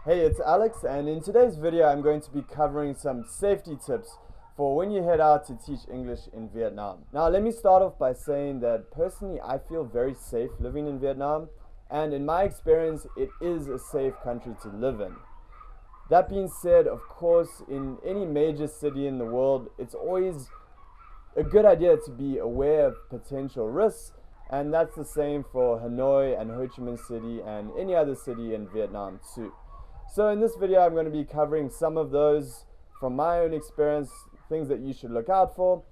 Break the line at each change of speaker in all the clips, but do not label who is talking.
Hey, it's Alex, and in today's video I'm going to be covering some safety tips for when you head out to teach English in Vietnam. Now, let me start off by saying that personally I feel very safe living in Vietnam, and in my experience it is a safe country to live in. That being said, of course, in any major city in the world, it's always a good idea to be aware of potential risks, and that's the same for Hanoi and Ho Chi Minh City and any other city in Vietnam too. So in this video I'm going to be covering some of those from my own experience, things that you should look out for,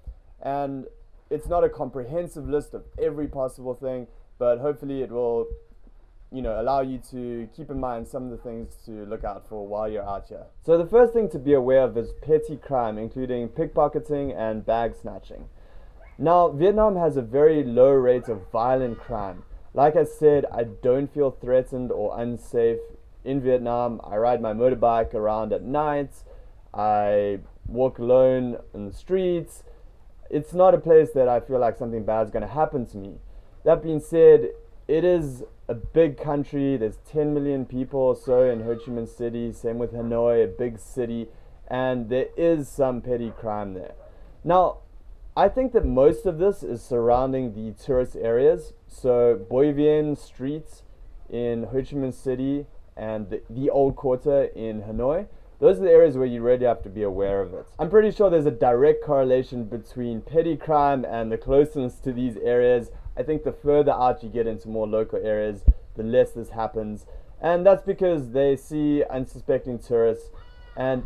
and it's not a comprehensive list of every possible thing, but hopefully it will allow you to keep in mind some of the things to look out for while you're out here. So the first thing to be aware of is petty crime, including pickpocketing and bag snatching. Now, Vietnam has a very low rate of violent crime. Like I said, I don't feel threatened or unsafe in Vietnam. I ride my motorbike around at night. I walk alone in the streets. It's not a place that I feel like something bad is going to happen to me. That being said, it is a big country. There's 10 million people or so in Ho Chi Minh City, same with Hanoi, a big city, and there is some petty crime there. Now, I think that most of this is surrounding the tourist areas. So Boi Vien Street in Ho Chi Minh City and the Old Quarter in Hanoi, those are the areas where you really have to be aware of it. I'm pretty sure there's a direct correlation between petty crime and the closeness to these areas. I think the further out you get into more local areas, the less this happens, and that's because they see unsuspecting tourists. And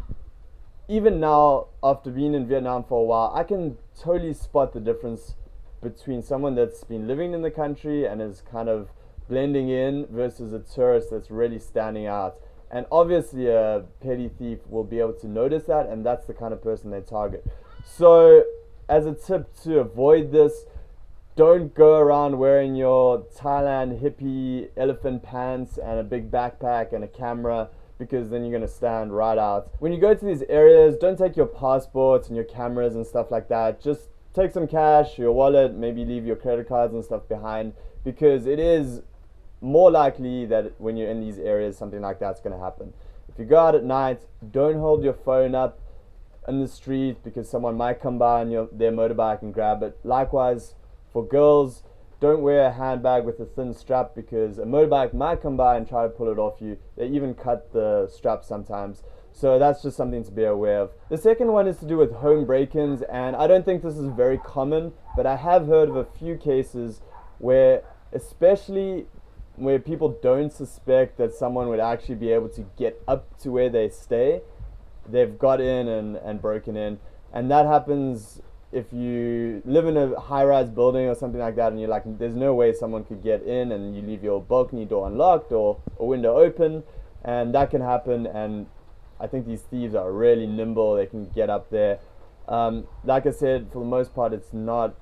even now, after being in Vietnam for a while, I can totally spot the difference between someone that's been living in the country and is kind of blending in versus a tourist that's really standing out. And obviously a petty thief will be able to notice that, and that's the kind of person they target. So as a tip to avoid this, don't go around wearing your Thailand hippie elephant pants and a big backpack and a camera, because then you're going to stand right out. When you go to these areas, don't take your passports and your cameras and stuff like that. Just take some cash, your wallet, maybe leave your credit cards and stuff behind, because it is more likely that when you're in these areas something like that's going to happen. If you go out at night, don't hold your phone up in the street, because someone might come by on their motorbike and grab it. Likewise, for girls, don't wear a handbag with a thin strap, because a motorbike might come by and try to pull it off you. They even cut the strap sometimes. So that's just something to be aware of. The second one is to do with home break-ins, and I don't think this is very common, but I have heard of a few cases where, especially where people don't suspect that someone would actually be able to get up to where they stay, they've got in and broken in. And that happens if you live in a high-rise building or something like that, and you're like, there's no way someone could get in, and you leave your balcony door unlocked or a window open, and that can happen. And I think these thieves are really nimble. They can get up there. Like I said, for the most part, it's not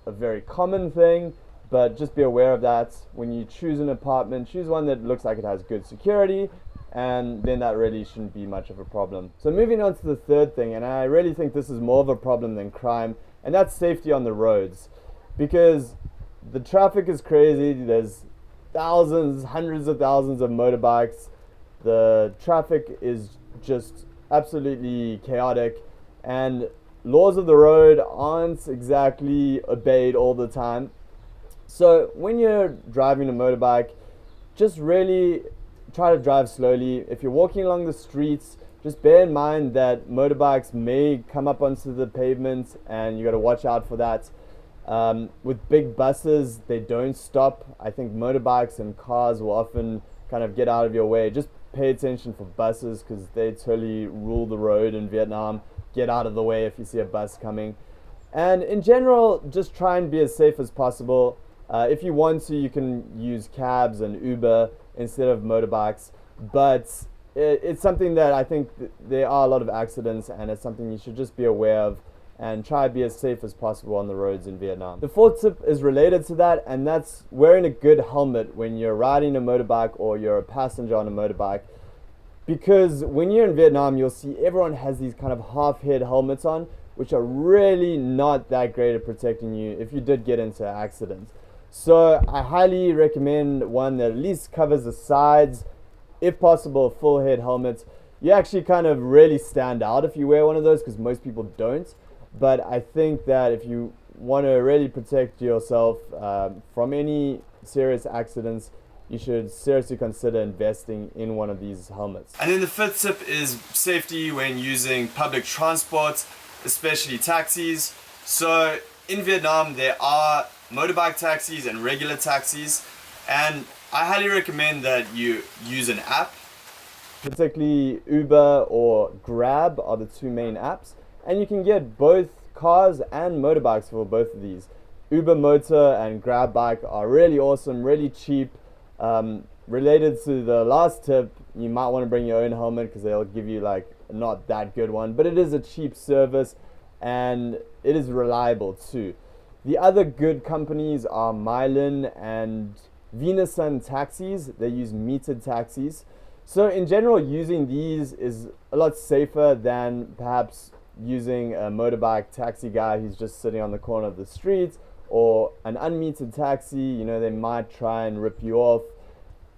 a very common thing, but just be aware of that. When you choose an apartment, choose one that looks like it has good security, and then that really shouldn't be much of a problem. So moving on to the third thing, and I really think this is more of a problem than crime, and that's safety on the roads. Because the traffic is crazy. There's thousands, hundreds of thousands of motorbikes. The traffic is just absolutely chaotic, and laws of the road aren't exactly obeyed all the time. So when you're driving a motorbike, just really try to drive slowly. If you're walking along the streets, just bear in mind that motorbikes may come up onto the pavement, and you got to watch out for that. With big buses, they don't stop. I think motorbikes and cars will often kind of get out of your way. Just pay attention for buses, because they totally rule the road in Vietnam. Get out of the way if you see a bus coming. And in general, just try and be as safe as possible. If you want to, you can use cabs and Uber instead of motorbikes, but it's something that I think there are a lot of accidents, and it's something you should just be aware of and try to be as safe as possible on the roads in Vietnam. The fourth tip is related to that, and that's wearing a good helmet when you're riding a motorbike or you're a passenger on a motorbike. Because when you're in Vietnam, you'll see everyone has these kind of half-head helmets on, which are really not that great at protecting you if you did get into an accident. So I highly recommend one that at least covers the sides if possible, full head helmets. You actually kind of really stand out if you wear one of those, because most people don't. But I think that if you want to really protect yourself from any serious accidents, you should seriously consider investing in one of these helmets. And then the fifth tip is safety when using public transport, especially taxis. So in Vietnam, there are motorbike taxis and regular taxis, and I highly recommend that you use an app. Particularly Uber or Grab are the two main apps, and you can get both cars and motorbikes for both of these. Uber Motor and Grab Bike are really awesome, really cheap. Related to the last tip, you might want to bring your own helmet because they'll give you like not that good one, but it is a cheap service and it is reliable too. The other good companies are Mylin and Venasun taxis. They use metered taxis. So in general, using these is a lot safer than perhaps using a motorbike taxi guy who's just sitting on the corner of the street, or an unmetered taxi. You know, they might try and rip you off.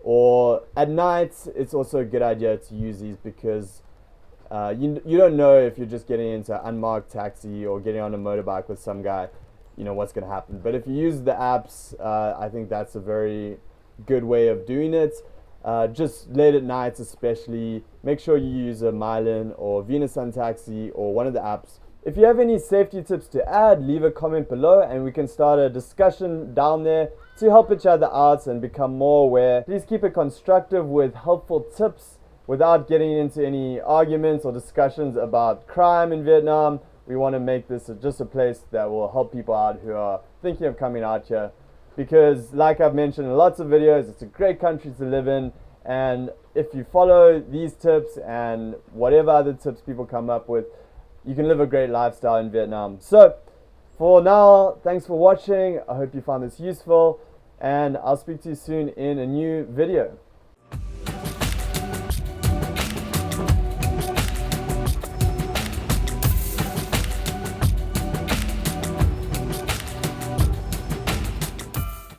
Or at night, it's also a good idea to use these because you don't know if you're just getting into an unmarked taxi or getting on a motorbike with some guy, you know what's going to happen. But if you use the apps, I think that's a very good way of doing it. Just late at night especially, make sure you use a Mylin or Venasun taxi or one of the apps. If you have any safety tips to add, leave a comment below and we can start a discussion down there to help each other out and become more aware. Please keep it constructive with helpful tips without getting into any arguments or discussions about crime in Vietnam. We want to make this just a place that will help people out who are thinking of coming out here. Because like I've mentioned in lots of videos, it's a great country to live in, and if you follow these tips and whatever other tips people come up with, you can live a great lifestyle in Vietnam. So for now, thanks for watching. I hope you found this useful, and I'll speak to you soon in a new video.